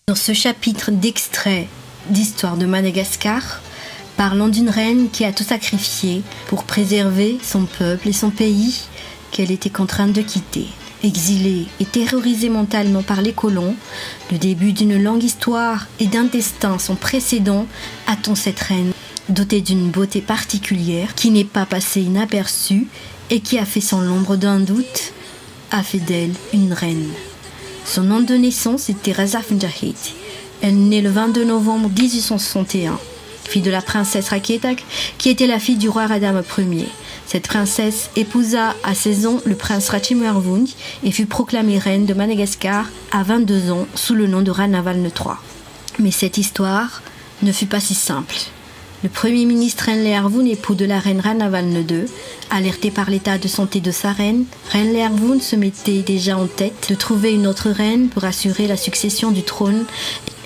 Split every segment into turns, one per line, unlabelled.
Dans ce chapitre d'extrait d'Histoire de Madagascar, parlons d'une reine qui a tout sacrifié pour préserver son peuple et son pays qu'elle était contrainte de quitter. Exilée et terrorisée mentalement par les colons, le début d'une longue histoire et d'un destin sans précédent attend cette reine, dotée d'une beauté particulière qui n'est pas passée inaperçue et qui a fait sans l'ombre d'un doute, a fait d'elle une reine. Son nom de naissance était Razaf Njahit. Elle naît le 22 novembre 1861, fille de la princesse Raketak, qui était la fille du roi Radama Ier. Cette princesse épousa à 16 ans le prince Rachimwernvund et fut proclamée reine de Madagascar à 22 ans sous le nom de Ranavalne III. Mais cette histoire ne fut pas si simple. Le premier ministre Renleerwoon, époux de la reine Ranavalne II, alerté par l'état de santé de sa reine, Renleerwoon se mettait déjà en tête de trouver une autre reine pour assurer la succession du trône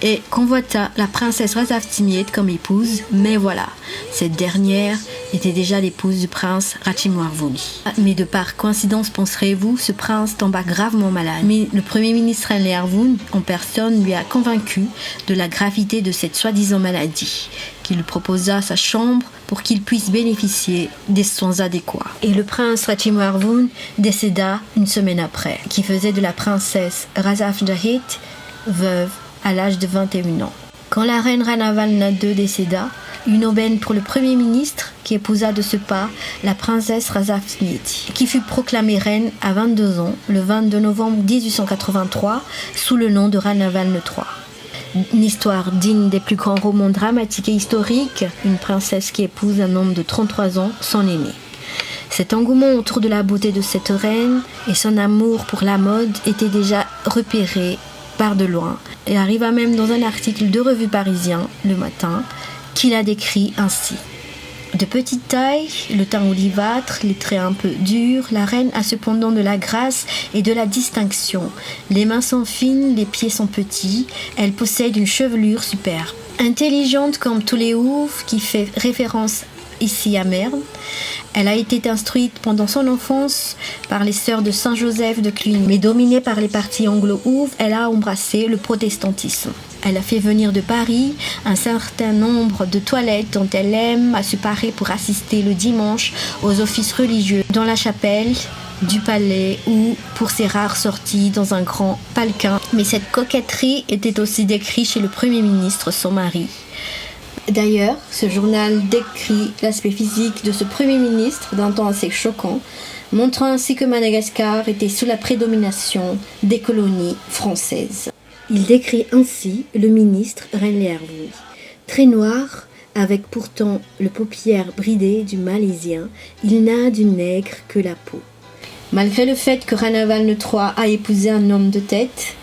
et convoita la princesse Razaftimiet comme épouse, mais voilà, cette dernière était déjà l'épouse du prince Rachimwernvund. Mais de par coïncidence, penserez-vous, ce prince tomba gravement malade. Mais le premier ministre Renleerwoon, en personne, lui a convaincu de la gravité de cette soi-disant maladie, qui lui proposa sa chambre pour qu'il puisse bénéficier des soins adéquats. Et le prince Rachimwernvund décéda une semaine après, qui faisait de la princesse Razaf Njahit veuve à l'âge de 21 ans. Quand la reine Ranavalne II décéda, une aubaine pour le premier ministre qui épousa de ce pas la princesse Razaftimiet, qui fut proclamée reine à 22 ans le 22 novembre 1883 sous le nom de Ranavalne III. Une histoire digne des plus grands romans dramatiques et historiques, une princesse qui épouse un homme de 33 ans, son aîné. Cet engouement autour de la beauté de cette reine et son amour pour la mode était déjà repéré par de loin et arriva même dans un article de revue parisien, Le Matin, qui la décrit ainsi. De petite taille, le teint olivâtre, les traits un peu durs, la reine a cependant de la grâce et de la distinction. Les mains sont fines, les pieds sont petits, elle possède une chevelure superbe. Intelligente comme tous les oufs, qui fait référence ici à Merne, elle a été instruite pendant son enfance par les sœurs de Saint-Joseph de Cluny, mais dominée par les partis anglo-ouves, elle a embrassé le protestantisme. Elle a fait venir de Paris un certain nombre de toilettes dont elle aime à se parer pour assister le dimanche aux offices religieux dans la chapelle du palais ou pour ses rares sorties dans un grand palquin. Mais cette coquetterie était aussi décrite chez le Premier ministre, son mari. D'ailleurs, ce journal décrit l'aspect physique de ce Premier ministre d'un ton assez choquant, montrant ainsi que Madagascar était sous la prédomination des colonies françaises. Il décrit ainsi le ministre Renleerwoon, très noir, avec pourtant le paupière bridé du Malaisien, il n'a du nègre que la peau. Malgré le fait que Ranavalne III a épousé un homme de tête,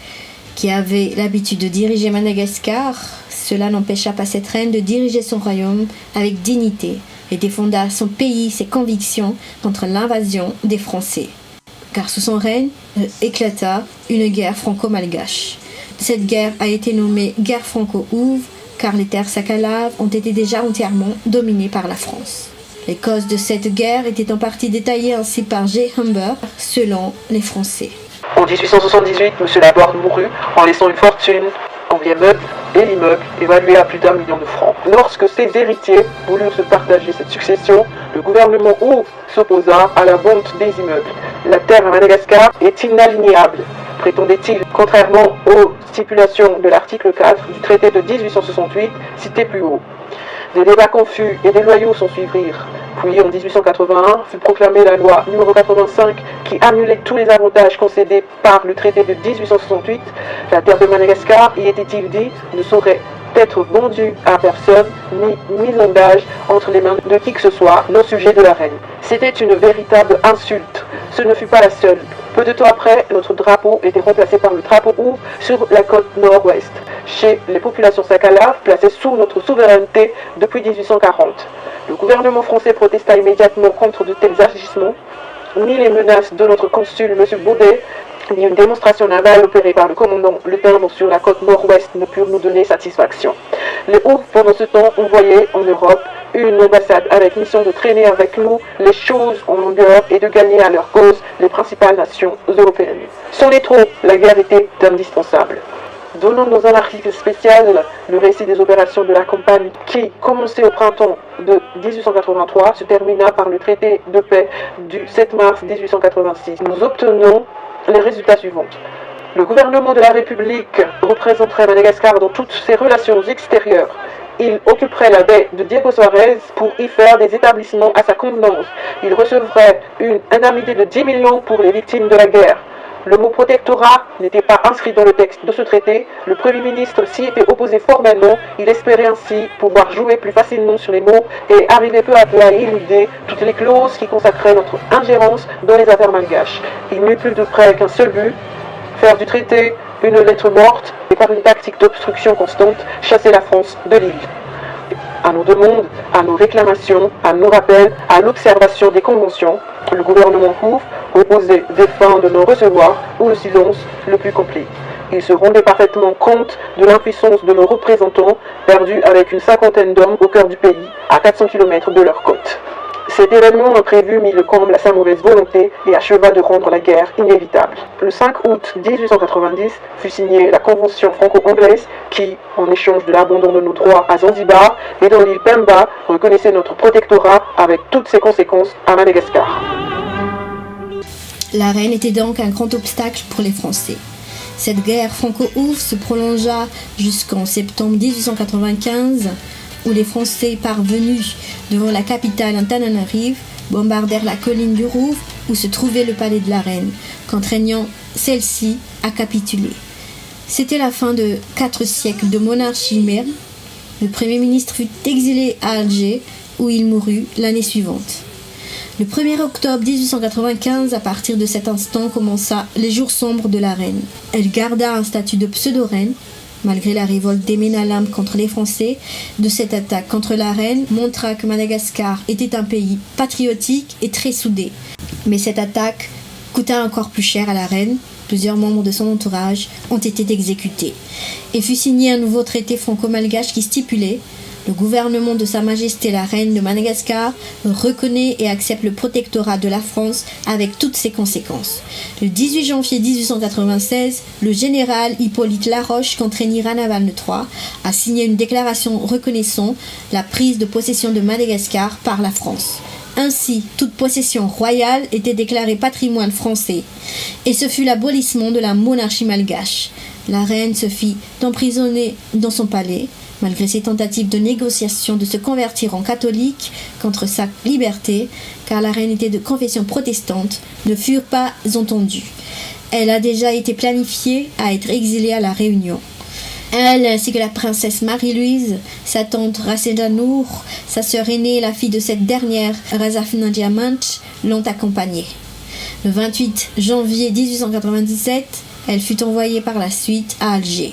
qui avait l'habitude de diriger Madagascar, cela n'empêcha pas cette reine de diriger son royaume avec dignité et défenda son pays, ses convictions contre l'invasion des Français. Car sous son règne éclata une guerre franco-malgache. Cette guerre a été nommée guerre franco-ouve car les terres sakalaves ont été déjà entièrement dominées par la France. Les causes de cette guerre étaient en partie détaillées ainsi par J. Humber selon les Français.
En 1878, M. Laborde mourut en laissant une fortune en biens meubles et l'immeuble évalué à plus d'1 million de francs. Lorsque ses héritiers voulurent se partager cette succession, le gouvernement ouve s'opposa à la vente des immeubles. La terre à Madagascar est inalignable, prétendait-il, contrairement aux stipulations de l'article 4 du traité de 1868 cité plus haut. Des débats confus et déloyaux s'en suivirent. Puis en 1881 fut proclamée la loi numéro 85 qui annulait tous les avantages concédés par le traité de 1868. La terre de Madagascar, y était-il dit, ne saurait être vendue à personne ni mise en gage entre les mains de qui que ce soit, non sujet de la reine. C'était une véritable insulte. Ce ne fut pas la seule. Peu de temps après, notre drapeau était remplacé par le drapeau ouve sur la côte nord-ouest, chez les populations sakalaves placées sous notre souveraineté depuis 1840. Le gouvernement français protesta immédiatement contre de tels agissements. Ni les menaces de notre consul, M. Baudet, ni une démonstration navale opérée par le commandant Le Timbre sur la côte nord-ouest ne purent nous donner satisfaction. Les Houves, pendant ce temps, envoyaient en Europe une ambassade avec mission de traîner avec nous les choses en longueur et de gagner à leur cause les principales nations européennes. Sans les troupes, la guerre était indispensable. Donnons dans un article spécial le récit des opérations de la campagne qui, commencée au printemps de 1883, se termina par le traité de paix du 7 mars 1886. Nous obtenons les résultats suivants. Le gouvernement de la République représenterait Madagascar dans toutes ses relations extérieures. Il occuperait la baie de Diego Suarez pour y faire des établissements à sa convenance. Il recevrait une indemnité de 10 millions pour les victimes de la guerre. Le mot protectorat n'était pas inscrit dans le texte de ce traité. Le Premier ministre s'y était opposé formellement. Il espérait ainsi pouvoir jouer plus facilement sur les mots et arriver peu à peu à éluder toutes les clauses qui consacraient notre ingérence dans les affaires malgaches. Il n'eut plus de près qu'un seul but, faire du traité une lettre morte et par une tactique d'obstruction constante, chasser la France de l'île. À nos demandes, à nos réclamations, à nos rappels, à l'observation des conventions, le gouvernement Houf opposait des fins de non-recevoir ou le silence le plus complet. Il se rendait parfaitement compte de l'impuissance de nos représentants, perdus avec une cinquantaine d'hommes au cœur du pays, à 400 km de leur côte. Cet événement imprévu mit le comble à sa mauvaise volonté et acheva de rendre la guerre inévitable. Le 5 août 1890 fut signée la convention franco-anglaise qui, en échange de l'abandon de nos droits à Zanzibar et dans l'île Pemba, reconnaissait notre protectorat avec toutes ses conséquences à Madagascar.
La reine était donc un grand obstacle pour les Français. Cette guerre franco-ouf se prolongea jusqu'en septembre 1895, où les Français parvenus devant la capitale Antananarive bombardèrent la colline du Rouvre où se trouvait le palais de la reine, contraignant celle-ci à capituler. C'était la fin de 4 siècles de monarchie même. Le Premier ministre fut exilé à Alger où il mourut l'année suivante. Le 1er octobre 1895, à partir de cet instant, commença les jours sombres de la reine. Elle garda un statut de pseudo-reine, malgré la révolte des Ménalam contre les Français. De cette attaque contre la reine montra que Madagascar était un pays patriotique et très soudé. Mais cette attaque coûta encore plus cher à la reine. Plusieurs membres de son entourage ont été exécutés. Et fut signé un nouveau traité franco-malgache qui stipulait: le gouvernement de Sa Majesté la Reine de Madagascar reconnaît et accepte le protectorat de la France avec toutes ses conséquences. Le 18 janvier 1896, le général Hippolyte Laroche contraignit Ranaval III à signer une déclaration reconnaissant la prise de possession de Madagascar par la France. Ainsi, toute possession royale était déclarée patrimoine français, et ce fut l'abolissement de la monarchie malgache. La reine se fit emprisonner dans son palais, malgré ses tentatives de négociation de se convertir en catholique contre sa liberté, car la reine était de confession protestante, ne furent pas entendues. Elle a déjà été planifiée à être exilée à La Réunion. Elle, ainsi que la princesse Marie-Louise, sa tante Raseda Nour, sa sœur aînée et la fille de cette dernière, Razafina Diamant, l'ont accompagnée. Le 28 janvier 1897, elle fut envoyée par la suite à Alger,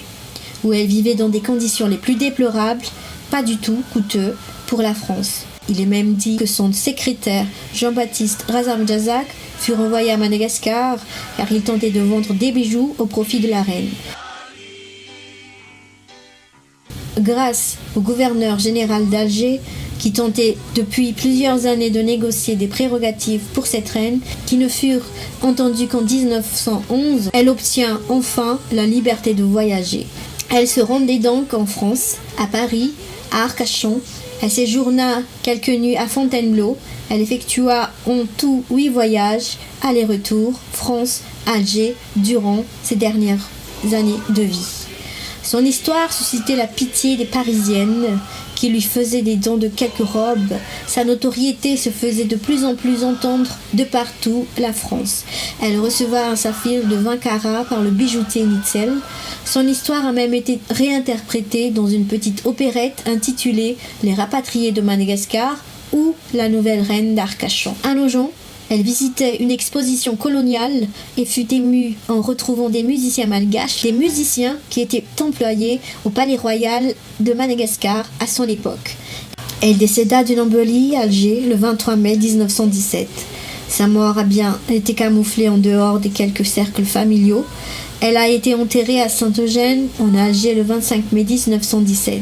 où elle vivait dans des conditions les plus déplorables, pas du tout coûteux pour la France. Il est même dit que son secrétaire, Jean-Baptiste Razamjazak, fut renvoyé à Madagascar car il tentait de vendre des bijoux au profit de la reine. Grâce au gouverneur général d'Alger, qui tentait depuis plusieurs années de négocier des prérogatives pour cette reine, qui ne furent entendues qu'en 1911, elle obtient enfin la liberté de voyager. Elle se rendait donc en France, à Paris, à Arcachon. Elle séjourna quelques nuits à Fontainebleau. Elle effectua en tout 8 voyages, aller-retour, France, Alger, durant ses dernières années de vie. Son histoire suscitait la pitié des Parisiennes qui lui faisaient des dons de quelques robes. Sa notoriété se faisait de plus en plus entendre de partout la France. Elle receva un saphir de 20 carats par le bijoutier Nitzel. Son histoire a même été réinterprétée dans une petite opérette intitulée Les Rapatriés de Madagascar ou La Nouvelle Reine d'Arcachon. À Nogent, elle visitait une exposition coloniale et fut émue en retrouvant des musiciens malgaches, des musiciens qui étaient employés au Palais Royal de Madagascar à son époque. Elle décéda d'une embolie à Alger le 23 mai 1917. Sa mort a bien été camouflée en dehors des quelques cercles familiaux. Elle a été enterrée à Saint-Eugène, en Alger, le 25 mai 1917.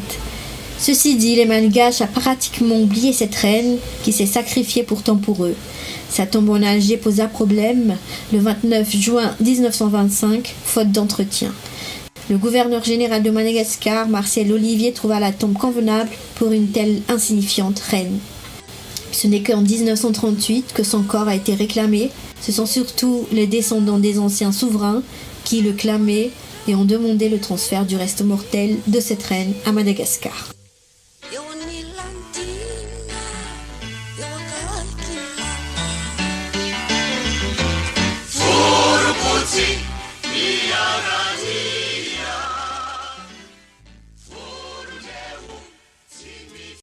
Ceci dit, les Malgaches ont pratiquement oublié cette reine qui s'est sacrifiée pourtant pour eux. Sa tombe en Alger posa problème le 29 juin 1925, faute d'entretien. Le gouverneur général de Madagascar, Marcel Olivier, trouva la tombe convenable pour une telle insignifiante reine. Ce n'est qu'en 1938 que son corps a été réclamé. Ce sont surtout les descendants des anciens souverains qui le clamaient et ont demandé le transfert du reste mortel de cette reine à Madagascar.